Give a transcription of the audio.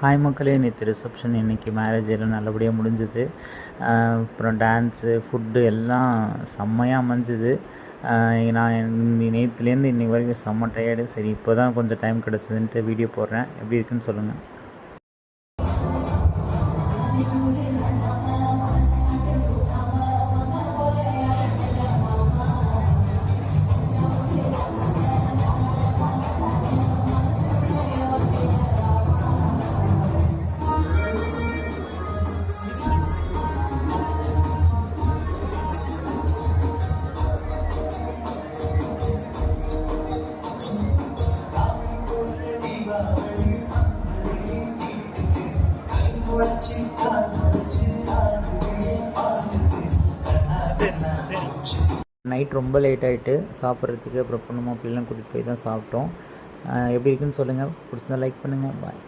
Hi மக்களே, நேற்று reception, இன்றைக்கி மேரேஜ் எல்லாம் நல்லபடியாக முடிஞ்சுது. அப்புறம் டான்ஸு, ஃபுட்டு எல்லாம் செம்மையாக அமைஞ்சுது. நான் நேற்றுலேருந்து இன்றைக்கி வரைக்கும் செம்ம டயர்டு. சரி, இப்போ தான் கொஞ்சம் டைம் கிடச்சிதுன்ட்டு வீடியோ போடுறேன். எப்படி இருக்குன்னு சொல்லுங்கள். நைட் ரொம்ப லேட் ஆகிட்டு சாப்பிட்றதுக்கு. அப்புறம் பொண்ணு மாப்பிள்ளைலாம் கூட்டிகிட்டு போய் தான் சாப்பிட்டோம். எப்படி இருக்குன்னு சொல்லுங்கள். பிடிச்சிருந்தா லைக் பண்ணுங்கள். பாய்.